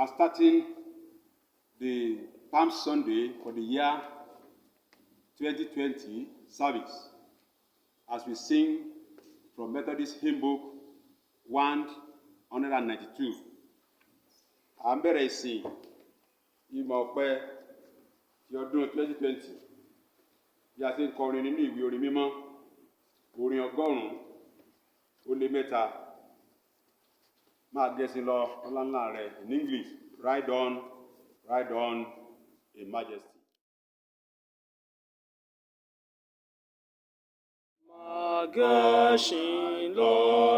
are starting the Palm Sunday for the year 2020 service as we sing from Methodist Hymn Book 192. À ń bẹ̀rẹ̀ ìsìn ìmọ̀ ọ̀pẹ ti ọdún 2020 bí a ti ń kọrin nínú ìwé orin mímọ́ orin 100 máa gẹ̀ẹ́sì lọ ọláńlá rẹ̀ in English. Ride on in majesty. Magẹ̀ṣin lọ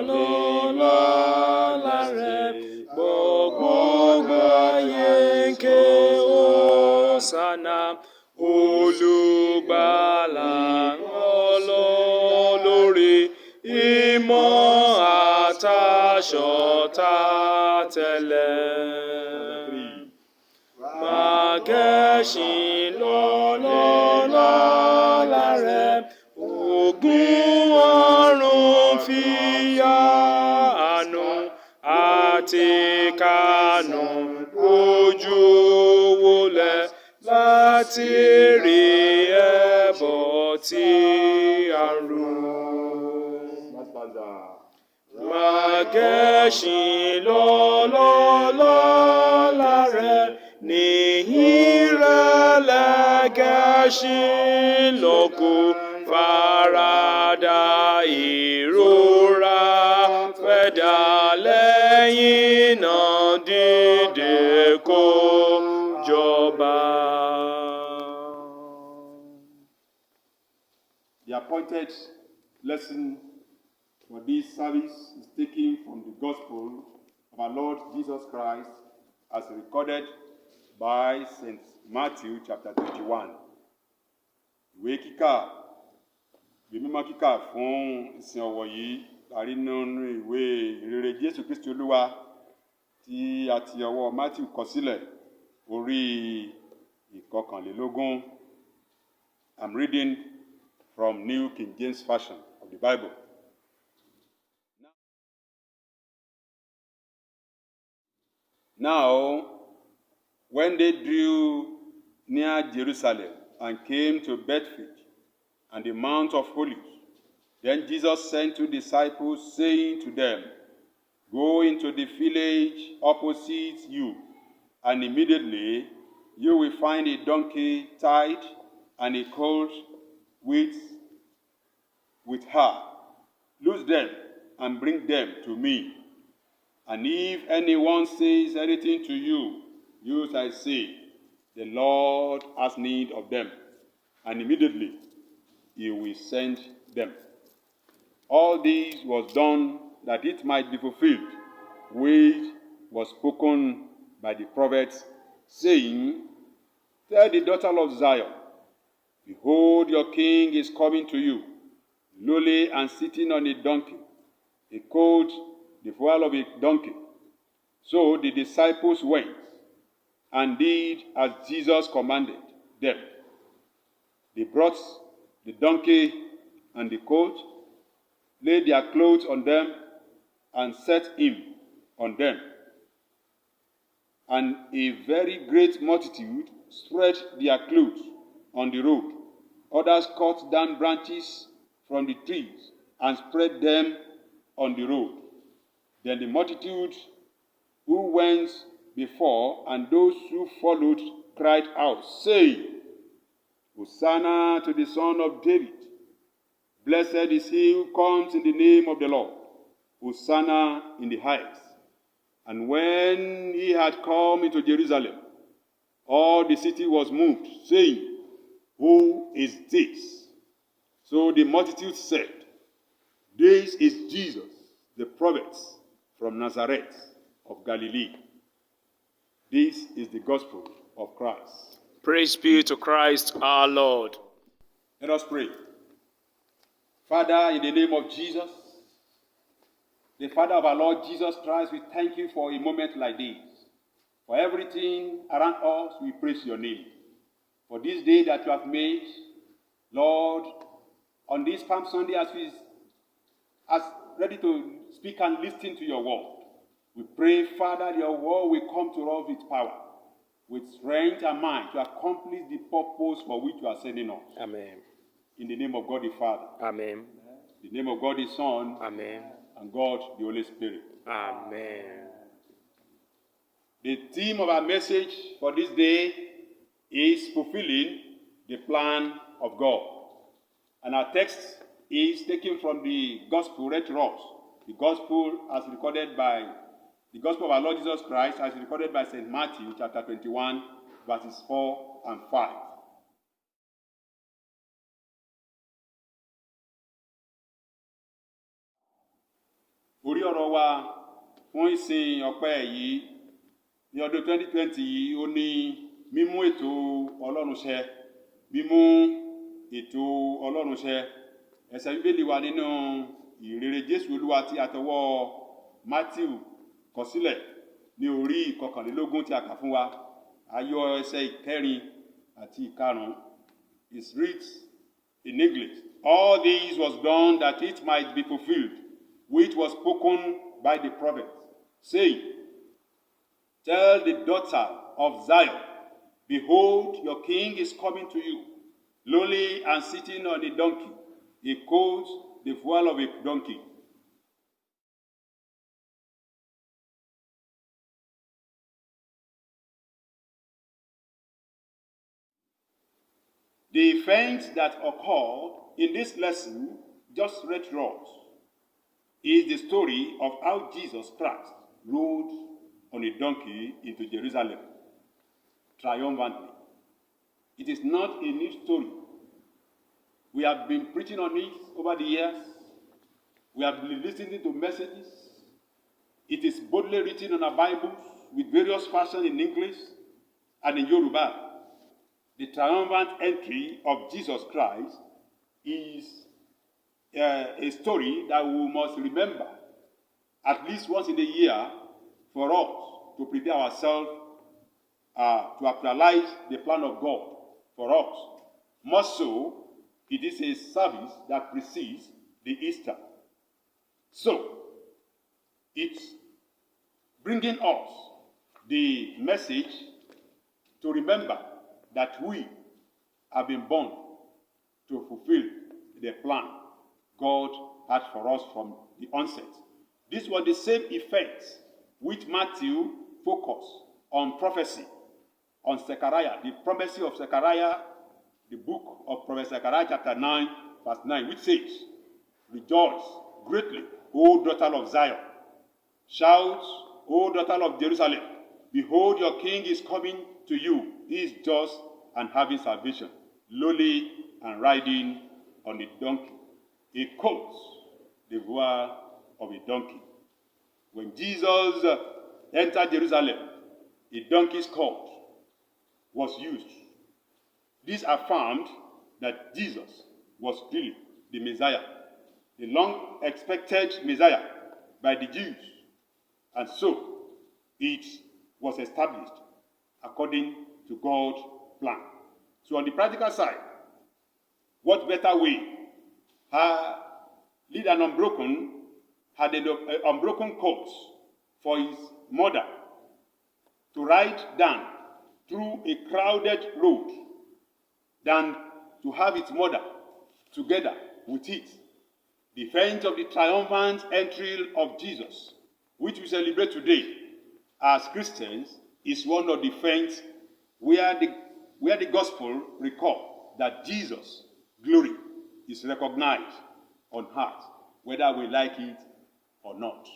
lọ́lá rẹ̀, gbogbo ayé ń ké Hòsánà, Olùgbàlà olórí ìmọ̀ àtàṣọ tàtẹ̀lẹ̀. Magẹ̀ṣin lọ lọ́lá rẹ̀, ogun ọ̀run fìyà àánú àti kànú ojú wọlẹ̀ láti rí ẹbọ tí a rú. Magẹ̀ṣin lọ lọ́lá rẹ̀, ní ìrẹ̀lẹ̀ gẹ̀ṣin lókù farada ìrora fẹ̀dá lẹ́yìn náà dìde kó jọba. The appointed lesson for this service is taken from the Gospel of our Lord Jesus Christ as recorded by St. Matthew chapter 21. Ìwé mímọ́ kíkà fún ìsìn ọ̀wọ̀ yìí lárí nínú ìwé ìrere Jésù Kristi Olúwa tí a ti ọwọ́ Matthew kọ sílẹ̀ orí 21. I'm reading from New King James Version of the Bible. Now, when they drew near Jerusalem and came to Bethphage and the Mount of Olives, then Jesus sent 2 disciples, saying to them, "Go into the village opposite you, and immediately you will find a donkey tied and a colt with her. Loose them and bring them to me. And if anyone says anything to you, you shall say, 'The Lord has need of them,' and immediately he will send them." All this was done that it might be fulfilled, which was spoken by the prophets, saying, "Tell the daughter of Zion, behold, your king is coming to you, lowly and sitting on a donkey, a colt, the foal of a donkey." So the disciples went and did as Jesus commanded them. They brought the donkey and the colt, laid their clothes on them, and set him on them. And a very great multitude spread their clothes on the road. Others cut down branches from the trees and spread them on the road. Then the multitude who went before and those who followed cried out, saying, "Hosanna to the Son of David. Blessed is he who comes in the name of the Lord. Hosanna in the highest." And when he had come into Jerusalem, all the city was moved, saying, "Who is this?" So the multitude said, "This is Jesus, the prophet from Nazareth of Galilee." This is the gospel of Christ. Praise be to Christ our Lord. Let us pray. Father, in the name of Jesus, the Father of our Lord Jesus Christ, we thank you for a moment like this. For everything around us, we praise your name. For this day that you have made, Lord, on this Palm Sunday, as ready to speak and listen to your word, We pray, Father, your word will come to us with power, with strength and mind to accomplish the purpose for which you are sending us. Amen. In the name of God the Father, Amen. the name of God the Son, Amen. and God the Holy Spirit. Amen. The theme of our message for this day is fulfilling the plan of God. And our text is taken from the Gospel read to us. The Gospel of our Lord Jesus Christ as recorded by St. Matthew chapter 21, verses 4 and 5. Orí ọ̀rọ̀ wa fún ìsìn ọpẹ́ yìí ní ọdún 2020 yìí ó ní mímú ètò Ọlọ́run ṣẹ. Mímú ètò Ọlọ́run ṣẹ. Ẹsẹ̀ Bíbélì wa nínú ìrere Jésù Olúwa tí àtọwọ́ Matthew kọ sílẹ̀ ní orí ìkọkànlélógún tí a kà fún wa. A yọ ẹsẹ̀ ìkẹrin àti ìkarùn-ún. It reads in English, "All this was done that it might be fulfilled, which was spoken by the prophet, saying, Tell the daughter of Zion, behold, your king is coming to you, lowly and sitting on a donkey, a colt, the foal of a donkey." The event that occurred in this lesson just read to us is the story of how Jesus Christ rode on a donkey into Jerusalem triumphantly. It is not a new story. We have been preaching on it over the years. We have been listening to messages. It is boldly written on our Bibles with various versions in English and in Yoruba. The triumphant entry of Jesus Christ is a story that we must remember at least once in a year for us to prepare ourselves to actualize the plan of God for us. More so, it is a service that precedes the Easter. So, it's bringing us the message to remember that we have been born to fulfill the plan God had for us from the onset. This was the same effect which Matthew focused on prophecy, on Zechariah, the prophecy of Zechariah, the book of Prophet Zechariah chapter 9, verse 9, which says, "Rejoice greatly, O daughter of Zion. Shout, O daughter of Jerusalem. Behold, your king is coming to you. He is just and having salvation, lowly and riding on a donkey, a colt, the foal of a donkey." When Jesus entered Jerusalem, a donkey's colt was used. This affirmed that Jesus was really the Messiah, the long-expected Messiah by the Jews. And so, it was established according to God's plan. So on the practical side, what better way had an unbroken colt for his mother to ride down through a crowded road than to have its mother together with it. The event of the triumphant entry of Jesus, which we celebrate today as Christians, is one of the events where the gospel records that Jesus' glory is recognized on earth, whether we like it or not.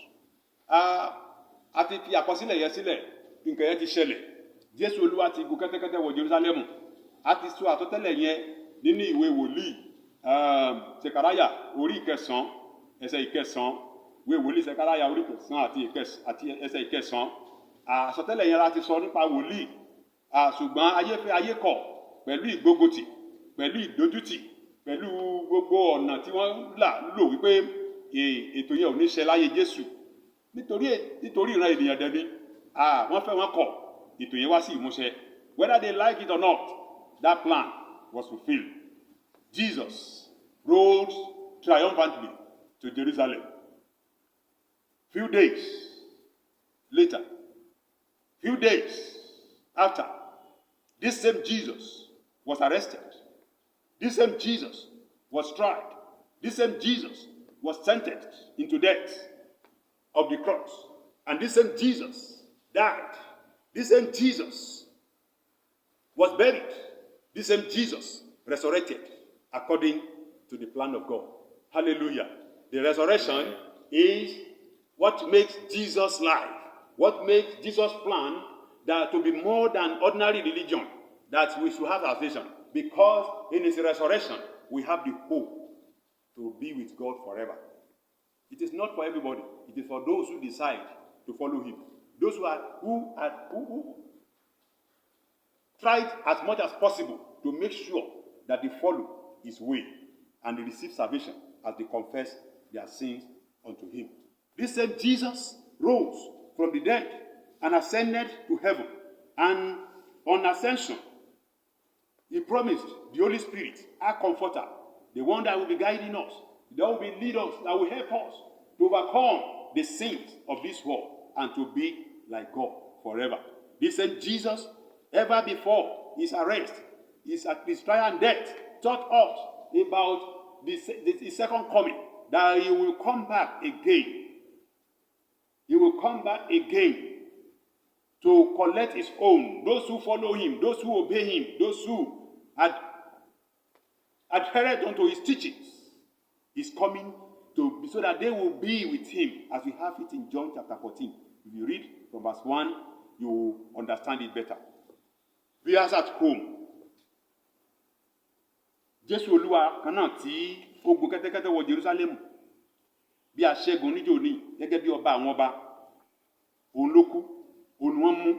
A ti fi àkọsílẹ̀ yẹn sílẹ̀, nǹkan yẹn ti ṣẹlẹ̀. Jésù Olúwa ti gun kẹ́tẹ́kẹ́tẹ́ wọ Jerusalem. A ti sọ àsọtẹ́lẹ̀ yẹn nínú ìwé wòlíì Sekaraya orí ìkẹsàn-án ẹsẹ̀ ìkẹsàn-án, ìwé wòlíì Sekaraya orí ìkẹsàn-án àti ẹsẹ̀ ìkẹsàn-án. Àsọtẹ́lẹ̀ yẹn la ti sọ nípa wòlíì. Ṣùgbọ́n ayé fẹ́ ayé kọ̀ pẹ̀lú ìgbóguntì, pẹ̀lú ìdójútì, pẹ̀lú gbogbo ọ̀nà tí wọ́n lò wípé ètò yẹn ò ní ṣẹ láyé Jésù. Nítorí ìran ènìyàn dẹni, wọ́n fẹ́ wọn kọ̀, ètò yẹn wá sí ìmúṣẹ. Whether they like it or not, that plan was fulfilled. Jesus rode triumphantly to Jerusalem. Few days later, few days after, this same Jesus was arrested. This same Jesus was tried. This same Jesus was sentenced into death of the cross. And this same Jesus died. This same Jesus was buried. This same Jesus resurrected according to the plan of God. Hallelujah. The resurrection is what makes Jesus life, what makes Jesus' plan that to be more than ordinary religion, that we should have salvation. Because in his resurrection, we have the hope to be with God forever. It is not for everybody. It is for those who decide to follow him. Those who tried as much as possible to make sure that they follow his way and they receive salvation as they confess their sins unto him. This same Jesus rose from the dead and ascended to heaven. And on ascension, he promised the Holy Spirit, our comforter, the one that will be guiding us, that will be lead us, that will help us to overcome the sins of this world and to be like God forever. This same Jesus, ever before his arrest, his trial and death, taught us about the second coming, that he will come back again. He will come back again to collect his own, those who follow him, those who obey him, those who adhered unto his teachings. He's coming so that they will be with him, as we have it in John chapter 14. If you read from verse 1, you will understand it better. We are at home. Jésù Olúwa kan náà tí ó gun kẹ́tẹ́kẹ́tẹ́ wọ Jerusalem bí aṣẹ́gun níjó ní gẹ́gẹ́ bí ọba àwọn ọba, òun ló kú, òun wọ́n mú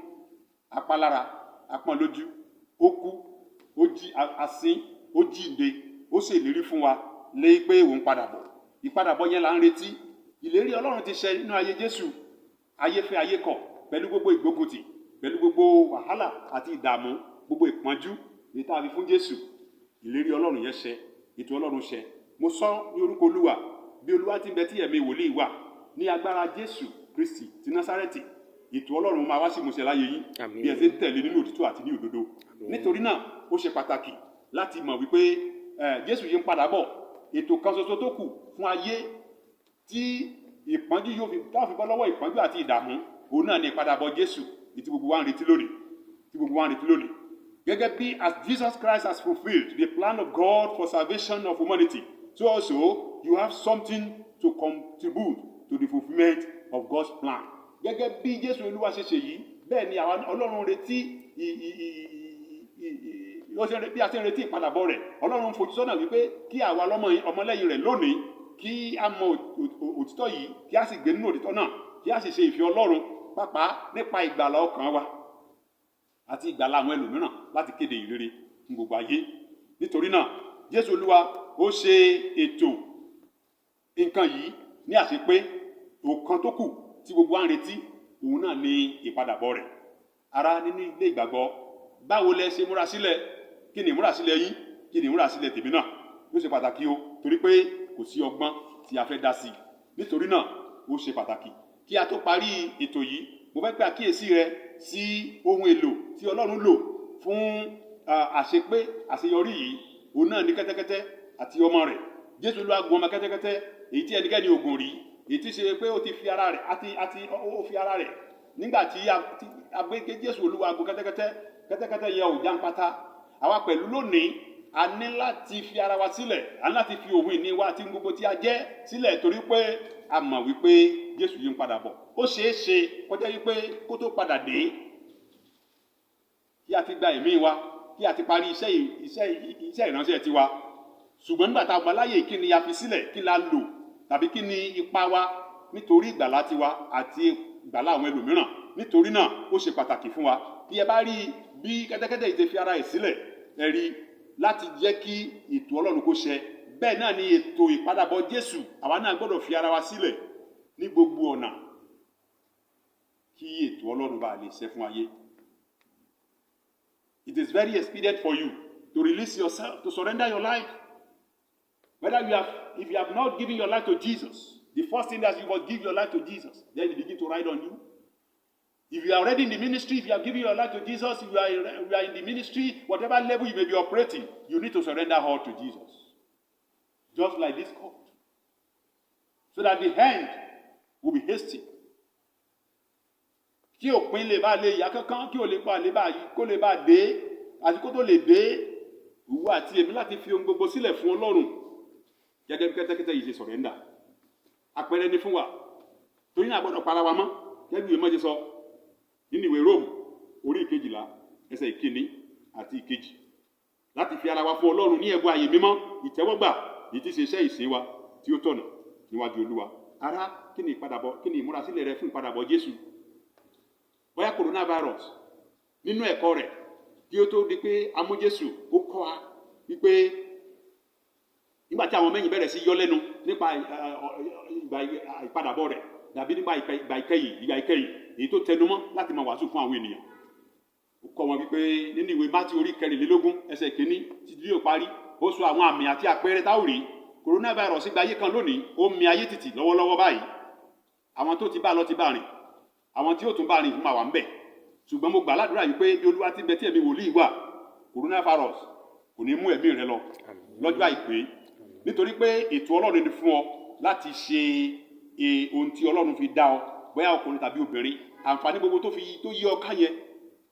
apálára, apọ́n lójú, ó kú, ó jí asín, ó jíǹde, ó ṣèlérí fún wa lé pé òun padà bọ̀. Ìpadàbọ̀ yẹn là ń retí. Ìlérí Ọlọ́run ti ṣẹ nínú ayé Jésù. Ayé fẹ́ ayé kọ̀ pẹ̀lú gbogbo ìgbóguntì, pẹ̀lú gbogbo wàhálà àti ìdààmú, gbogbo ìpọ́njú èyí tá a fi fún Jésù. Ìlérí Ọlọ́run yẹn ṣẹ, ètò Ọlọ́run ṣẹ. Mo sọ ní orúkọ Olúwa, bí Olúwa ti ń bẹ tí ẹ̀mí wòlíì wà, ní agbára Jésù Kristi ti Násárẹ́tì, ètò Ọlọ́run máa wá sí ìmúṣẹ láyé yín bí ẹ ṣe ń tẹ̀lé nínú òtítọ́ àti ní òdodo. Nítorí náà, ó ṣe pàtàkì láti mọ̀ wípé Jésù yìí ń padà bọ̀. Ètò kan ṣoṣo tó kù fún ayé tí ìpọ́njú yóò fi bọ́ lọ́wọ́ ìpọ́njú àti ìdààmú, òun náà ni ìpadàbọ̀ Jésù tí gbogbo wa ń retí lónìí. Gẹ́gẹ́ bí as Jesus Christ has fulfilled the plan of God for salvation of humanity, so also you have something to contribute to the fulfillment of God's plan. Gẹ́gẹ́ bí Jésù Olúwa ṣe ṣe yìí, bẹ́ẹ̀ ni àwọn Ọlọ́run retí bí a ṣe ń retí ìpadàbọ̀ rẹ̀. Ọlọ́run fojú sọ́nà wípé kí àwa ọmọlẹ́yìn rẹ̀ lónìí kí a mọ òtítọ́ yìí, kí a sì gbé nínú òtítọ́ náà, kí a sì ṣe ìfẹ́ Ọlọ́run pàápàá nípa ìgbàlà ọkàn wa àti ìgbàlà àwọn ẹlòmíràn láti kéde ìrere fún gbogbo ayé. Nítorí náà, Jésù Olúwa ó ṣe ètò nǹkan yìí ní àṣepé ọ̀kan tó kù tí gbogbo wa ń retí, òun náà ni ìpadàbọ̀ rẹ̀. Ará, nínú ilé ìgbàgbọ́, báwo lẹ ṣe múra sílẹ̀? Kí ni ìmúra sílẹ̀ yín? Kí ni ìmúra sílẹ̀ tèmi náà? Ó ṣe pàtàkì o, torí pé kò sí ọgbọ́n tí a fẹ́ dá sí. Nítorí náà, ó ṣe pàtàkì. Kí a tó parí ètò yìí, mo fẹ́ pé àkíyèsí rẹ sí ohun èlò tí Ọlọ́run lò fún àṣeyọrí yìí. Òun náà ní kẹ́tẹ́kẹ́tẹ́ àti ọmọ rẹ̀. Jésù Olúwa gun ọmọ kẹ́tẹ́kẹ́tẹ́ èyí tí ẹnikẹ́ni ò gùn rí, èyí tí ṣe pé ó ti fi ara rẹ̀ ó fi ara rẹ̀ nígbà tí Jésù Olúwa gun kẹ́tẹ́kẹ́tẹ́ yẹn ò jáǹpátá. Àwa pẹ̀lú lónìí, a ní láti fi ara wa sílẹ̀, a ní láti fi ohun ìní wa àti gbogbo tí a jẹ́ sílẹ̀, torí pé a mọ̀ wípé Jésù yìí ń padà bọ̀. Ó ṣeé ṣe kọjá wípé kó tó padà dé, kí a ti gba ẹ̀mí wa, kí a ti parí iṣẹ́ ìránṣẹ́ tiwa. Ṣùgbọ́n nígbà tá a wà láyé, kí ni a fi sílẹ̀, kí la lò, tàbí kí ni ipa wa nítorí ìgbàlá tiwa àti ìgbàlá àwọn ẹlòmíràn. Nítorí náà, ó ṣe pàtàkì fún wa. Bí ẹ bá rí bí kẹ́tẹ́kẹ́tẹ́ yìí ti fi ara ẹ̀ sílẹ̀, ẹ rí láti jẹ́ kí ètò Ọlọ́run kó ṣẹ. Bẹ́ẹ̀ náà ni ètò ìpadàbọ̀ Jésù, àwa náà gbọ́dọ̀ fi ara wa sílẹ̀ ní gbogbo ọ̀nà kí ètò Ọlọ́run bá lè ṣẹ fún ayé. It is very expedient for you to release yourself, to surrender your life. If you have not given your life to Jesus, the first thing that you must give your life to Jesus, then He begin to ride on you. you are already in the ministry, if you have given your life to Jesus, if you are in the ministry, whatever level you may be operating, you need to surrender all to Jesus. Just like this court. So that the end will be hasty. Kí òpin lè bá lè yá kankan, kí ó lè bá dé, àti kó tó lè dé, ìwọ àti èmi láti fi ohun gbogbo sílẹ̀ fún Ọlọ́run. Gẹ́gẹ́ bí kẹ́tẹ́kẹ́tẹ́ yìí ṣe surrender. Àpẹẹrẹ ni fún wa. Torí náà gbọ́dọ̀ para wa mọ́. Gẹ́gẹ́ bí ìwé mọ́ ṣe sọ. Nínú ìwé Róòmù, orí 12, ẹsẹ̀ 1 àti 2. Láti fi ara wa fún Ọlọ́run ní ẹ̀bùn ààyè mímọ́, ìtẹ́wọ́gbà, èyí tí ṣe iṣẹ́ ìsìn wa tí ó tọ̀nà níwájú Olúwa. Ará, kí ni ìmúrasílẹ̀ rẹ fún ìpadàbọ̀ Jésù? Bóyá coronavirus nínú ẹ̀kọ́ rẹ̀ kí ó tó di pé amú Jésù ó kọ́ wa wípé nígbà tí àwọn mẹ́yìn bẹ̀rẹ̀ sí yọ lẹ́nu nípa ìpadàbọ̀ rẹ̀ dàbí nípa ìgbà ìkẹyìn èyí tó tẹnumọ́ láti máa wàásù fún àwọn ènìyàn. Ó kọ́ wọn wípé nínú ìwé Mátíù orí 24 ẹsẹ̀ 1 títí yóò parí ó sọ àwọn àmì àti àpẹẹrẹ táwọn rí. Coronavirus gba ayé kan lónìí ó mì ayé tìtì lọ́wọ́lọ́wọ́ báyìí. Àwọn tó ti bá lọ ti bá rìn, àwọn tí ó tún bá rìn fún àwa ń bẹ̀. Ṣùgbọ́n mo gbà ládùúrà yìí pé bí Olúwa ti bẹ tí ẹ̀mí wòlíì wà, coronavirus kò ní mú ẹ̀mí rẹ lọ lọ́jọ́ àìpé. Nítorí pé ètò Ọlọ́run ni fún ọ láti ṣe ohun tí Ọlọ́run fi dá ọ, bóyá ọkùnrin tàbí obìnrin. Àǹfààní gbogbo tó yí ọ ká yẹn,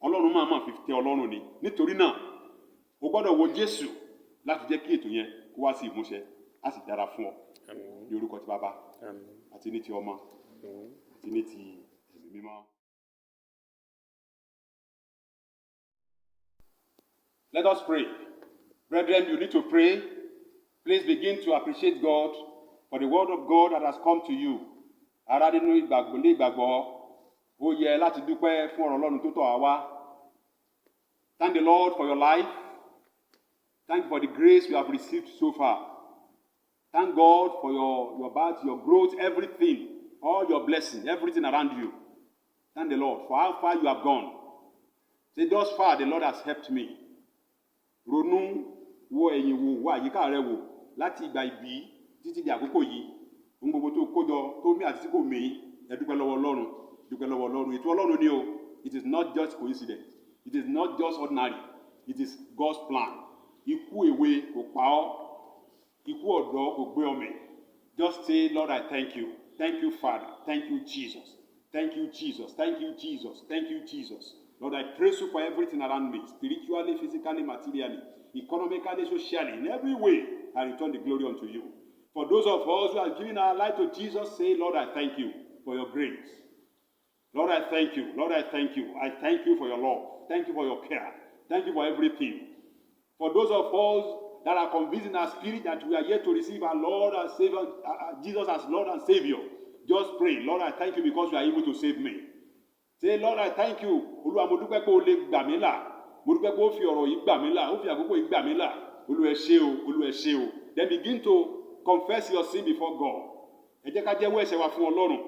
Ọlọ́run máa fi tẹ Ọlọ́run ni. Nítorí náà, o gbọ́dọ̀ wo Jésù láti jẹ́ kí ètò yẹn kó wá sí ìmúṣẹ, á sì dára fún ọ. Ní orúkọ ti Bàbá àti ní ti Ọmọ àti ní ti Ẹ̀mí Mímọ́. Let us pray. Brethren, you need to pray. Please begin to appreciate God for the word of God that has come to you. Ará nínú ìgbàgbọ́, ó yẹ láti dúpẹ́ fún ọ̀rọ̀ Ọlọ́run tó tọ̀ wá wá. Thank the Lord for your life. Thank you for the grace you have received so far. Thank God for your birth, your growth, everything, all your blessings, everything around you. Thank the Lord for how far you have gone. Say, thus far the Lord has helped me. Ronú wo ẹ̀yìn wo àyíká rẹ wò láti ìgbà ìbí títí di àkókò yìí. Ohun gbogbo tó kójọ tó mí àti tí kò mí, ẹ dúpẹ́ lọ́wọ́ Ọlọ́run. Dúpẹ́ lọ́wọ́ Ọlọ́run. Ètò Ọlọ́run ni o. It is not just coincidence. It is not just ordinary. It is God's plan. Ikú èwe kò pa ọ́. Ikú ọ̀dọ́ kò gbé ọmọ. Just say, Lord, I thank you. Thank you, Father. Thank you, Jesus. Thank you, Jesus. Thank you, Jesus. Thank you, Jesus. Lord, I praise you for everything around me, spiritually, physically, materially, economically, socially, in every way, I return the glory unto you. For those of us who are giving our life to Jesus, say, Lord, I thank you for your grace. Lord, I thank you. Lord, I thank you. I thank you for your love. Thank you for your care. Thank you for everything. For those of us that are convinced in our spirit that we are yet to receive our Lord and Savior, Jesus as Lord and Savior, just pray, Lord, I thank you because you are able to save me. Say, Lord, I thank you. Olúwa, mo dúpẹ́ pé o lè gbà mí là. Mo dúpẹ́ pé o fi ọ̀rọ̀ yìí gbà mí là. O fi àkókò yìí gbà mí là. Olúwa ẹ ṣé o. Olúwa ẹ ṣé o. Then begin to confess your sin before God. Ẹ jẹ́ ká jẹ́wọ́ ẹ̀ṣẹ̀ wa fún Ọlọ́run.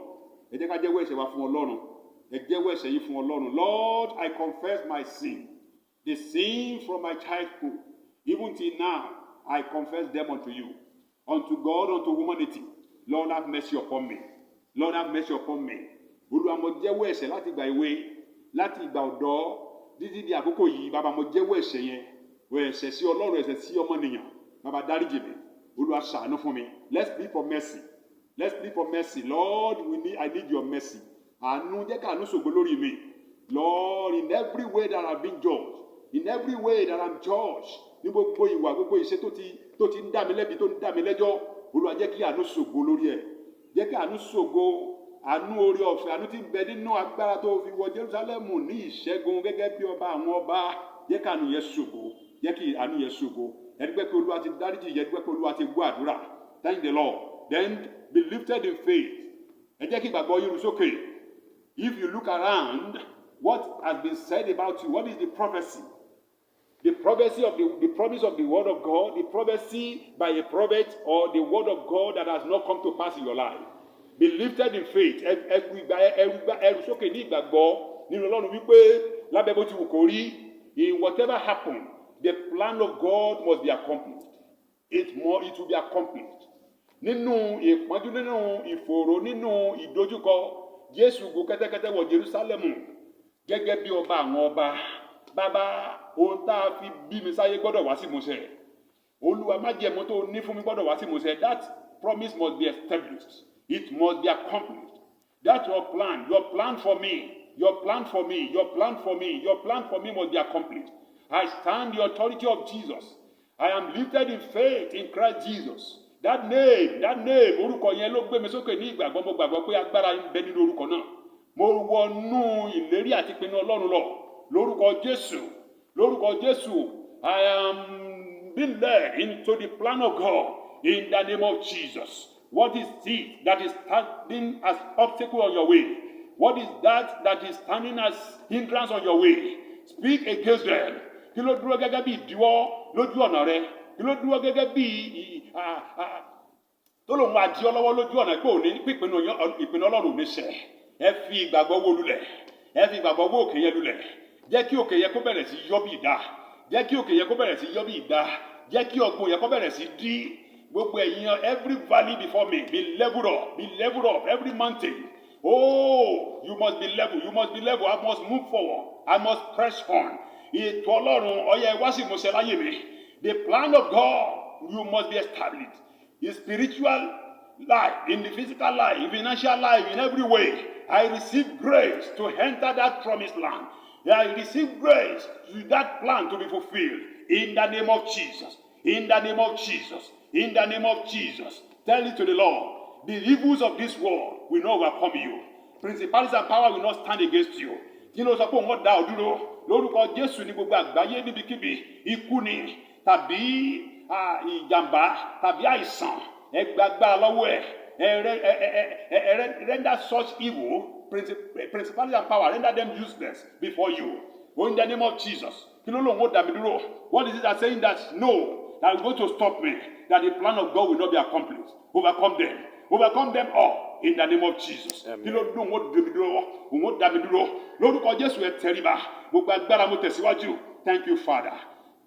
Ẹ jẹ́ ká jẹ́wọ́ ẹ̀ṣẹ̀ wa fún Ọlọ́run. Ẹ jẹ́wọ́ ẹ̀ṣẹ̀ yìí fún Ọlọ́run. Lord, I confess my sin. The sin from my childhood. Even till now, I confess them unto you. Unto God, unto humanity. Lord, have mercy upon me. Lord, have mercy upon me. Olúwa, mo jẹ́wọ́ ẹ̀ṣẹ̀ láti ìgbà èwe, láti ìgbà ọ̀dọ́, títí di àkókò yìí. Bàbá, mo jẹ́wọ́ ẹ̀ṣẹ̀ yẹn. Ẹ̀ṣẹ̀ sí Ọlọ́run, ẹ̀ṣẹ̀ sí ọmọnìyàn. Bàbá, dáríjì mi. Olúwa, ṣàánú fún mi. Let's plead for mercy. Let's plead for mercy. Lord, I need your mercy. Àánú, jẹ́ ká àánú ṣògo lórí mi. Lord, in every way that I've been judged, in every way that I'm judged, ní gbogbo ìwà, gbogbo ìṣe tó ti ń dá mi lẹ́bi, tó ń dá mi lẹ́jọ́, Olúwa, jẹ́ kí àánú ṣògo lórí ẹ̀. Jẹ́ kí àánú ṣògo. Àánú oore ọ̀fẹ́, àánú tí ń bẹ nínú agbára tó fi wọ Jerúsálẹ́mù ní ìṣẹ́gun gẹ́gẹ́ bí ọba àwọn ọba. Jẹ́ kí àánú yẹn ṣògo. Jẹ́ kí àánú yẹn ṣògo. Ẹ dúpẹ́ pé Olúwa ti dáríjì, ẹ dúpẹ́ pé Olúwa ti gbọ́ àdúrà. Thank the Lord. Then be lifted in faith. Ẹ jẹ́ kí ìgbàgbọ́ yín ru sókè. If you look around, what has been said about you? What is the prophecy? The prophecy of the promise of the word of God, the prophecy by a prophet, or the word of God that has not come to pass in your life. Be lifted in faith. Ẹrù sókè ní ìgbàgbọ́ nínú Ọlọ́run wípé lábẹ́ bó ti wù kó rí, in whatever happen, the plan of God must be accomplished. It will be accomplished. Nínú ìpọ́njú, nínú ìfòòró, nínú ìdojúkọ, Jésù gùn kẹ́tẹ́kẹ́tẹ́ wọ Jerúsálẹ́mù. gẹ́gẹ́ bí ọba àwọn ọba. Bàbá, ohun tá a fi bí mi sáyé gbọ́dọ̀ wá sí ìmúṣẹ. Olúwa májẹ̀mú tó ní fún mi gbọ́dọ̀ wá sí ìmúṣẹ. That promise must be established. It must be accomplished. That's your plan for me, your plan for me, your plan for me, your plan for me must be accomplished. I stand the authority of Jesus. I am lifted in faith in Christ Jesus. That name, orúkọ yẹn ló gbé mi sókè ní ìgbàgbọ́. Mo gbàgbọ́ pé agbára ń bẹ nínú orúkọ náà. Mo wọnú ìlérí àti ìpinnu Ọlọ́run lọ. Lórúkọ Jésù, I am being led into the plan of God in the name of Jesus. What is it that is standing as obstacle on your way? What is that is standing as hindrance on your way? Speak against them. Kí ló dúró gẹ́gẹ́ bí ìdíwọ́ lójú ọ̀nà rẹ? Kí ló dúró gẹ́gẹ́ bí tó lòun àdí ọlọ́wọ́ lójú ọ̀nà pé òní ìpinnu Ọlọ́run ò ní ṣẹ? Ẹ fi ìgbàgbọ́ wó lulẹ̀. Ẹ fi ìgbàgbọ́ wó òkè yẹn lulẹ̀. Jẹ́ kí òkè yẹn kó bẹ̀rẹ̀ sí yọ́ bí ìdá. Jẹ́ kí òkè yẹn kó bẹ̀rẹ̀ sí yọ́ bí ìdá. Jẹ́ kí ọ̀gbun yẹn kó bẹ̀rẹ̀ sí dí. Gbogbo ẹ̀yin, every valley before me be leveled up, every mountain. Oh, you must be level. I must move forward. I must press on. Ètò Ọlọ́run ọyẹ wá sí ìmúṣẹ láyé mi. The plan of God, you must be established. The spiritual life, in the physical life, in financial life, in every way. I receive grace to enter that promised land. I receive grace to that plan to be fulfilled. In the name of Jesus. In the name of Jesus. In the name of Jesus. Tell it to the Lord. The evils of this world will not overcome you. Principalities and power will not stand against you. Kí ló sọ pé òun dá ọ dúró? Lórúkọ Jésù ní gbogbo àgbáyé níbikíbi. Ikú ni tàbí ìjàmbá tàbí àìsàn. Ẹ gba agbára lọ́wọ́ ẹ̀. Render such evil, principalities and power, render them useless before you. In the name of Jesus. Kí ló lòun dá mi dúró? What is it that saying that no, that is going to stop me? That the plan of God will not be accomplished. Overcome them all in the name of Jesus. Kí ló dún òun dá mi dúró? Lórúkọ Jésù ẹ tẹríba. Gbogbo agbára mo tẹ̀síwájú. Thank you, Father.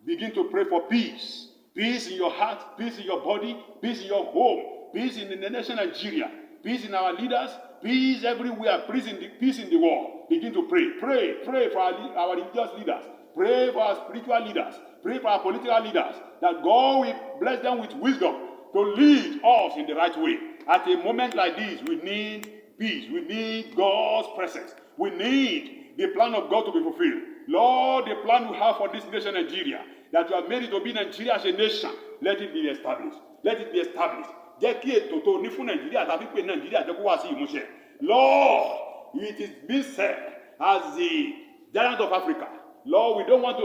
Begin to pray for peace. Peace in your heart, peace in your body, peace in your home, peace in the nation Nigeria, peace in our leaders, peace everywhere, peace in the world. Begin to pray. Pray for our religious leaders. Pray for our spiritual leaders. Pray for our political leaders. That God will bless them with wisdom to lead us in the right way. At a moment like this, we need peace. We need God's presence. We need the plan of God to be fulfilled. Lord, the plan you have for this nation Nigeria, that you have made it to be Nigeria as a nation, let it be established. Let it be established. Jẹ́ kí ètò tó ní fún Nàìjíríà tàbí pé Nàìjíríà jẹ́ kó wá sí ìmúṣẹ. Lord, it is being said as the giant of Africa. Lord, we don't want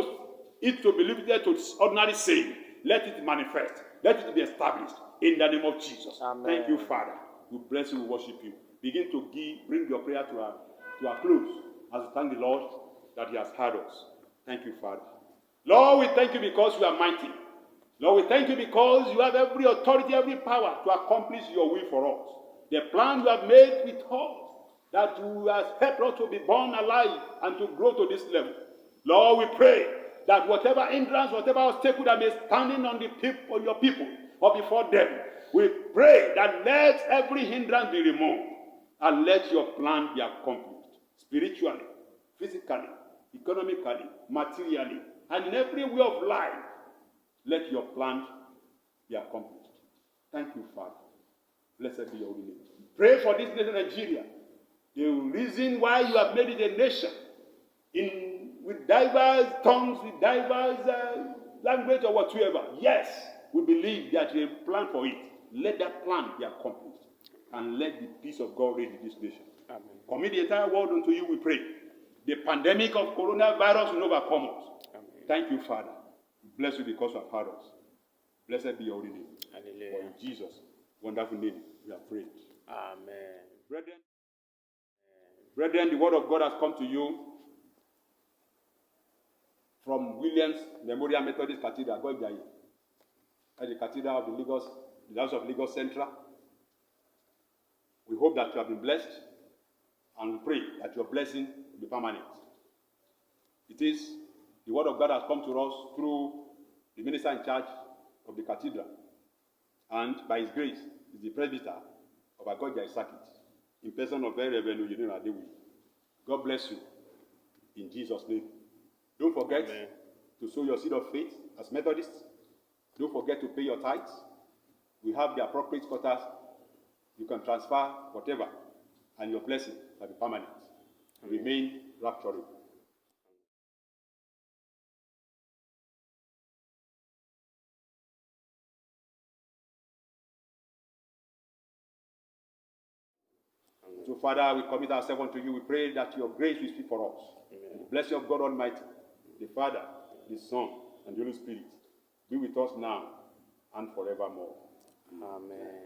it to be limited to ordinary saying. Let it manifest. Let it be established in the name of Jesus. Amen. Thank you, Father. We bless you, we worship you. Begin to bring your prayer to our close as we thank the Lord that He has heard us. Thank you, Father. Lord, we thank you because you are mighty. Lord, we thank you because you have every authority, every power to accomplish your will for us. The plan you have made with us, that you have helped us to be born alive and to grow to this level. Lord, we pray that whatever hindrance, whatever obstacle that may standing on your people or before them, we pray that let every hindrance be removed and let your plan be accomplished spiritually, physically, economically, materially, and in every way of life. Let your plan be accomplished. Thank you, Father. Blessed be your holy name. Pray for this nation, Nigeria. The reason why you have made it a nation with diverse tongues, with diverse language or whatsoever. Yes, we believe that you have a plan for it. Let that plan be accomplished. And let the peace of God reign in this nation. Amen. Commit the entire world unto you, we pray. The pandemic of coronavirus will not overcome us. Amen. Thank you, Father. Bless you because you have heard us. Blessed be your holy name. Hallelujah. For in Jesus' wonderful name we have prayed. Amen. Brethren, the word of God has come to you from Williams Memorial Methodist Cathedral, Gojayi, at the Cathedral of the House of Lagos Central. We hope that you have been blessed, and we pray that your blessing will be permanent. It is the word of God has come to us through the minister in charge of the cathedral, and by his grace is the presbyter of Agoja Circuit, in person of Very Reverend Eugene Adewi. God bless you. In Jesus' name. Don't forget Amen. to sow your seed of faith as Methodists. Don't forget to pay your tithes. We have the appropriate quotas. You can transfer whatever, and your blessing will be permanent. Remain rapturable. So, Father, we commit ourselves unto you. We pray that your grace will speak for us. And the blessing of God Almighty, the Father, the Son, and the Holy Spirit be with us now and forevermore. Amen.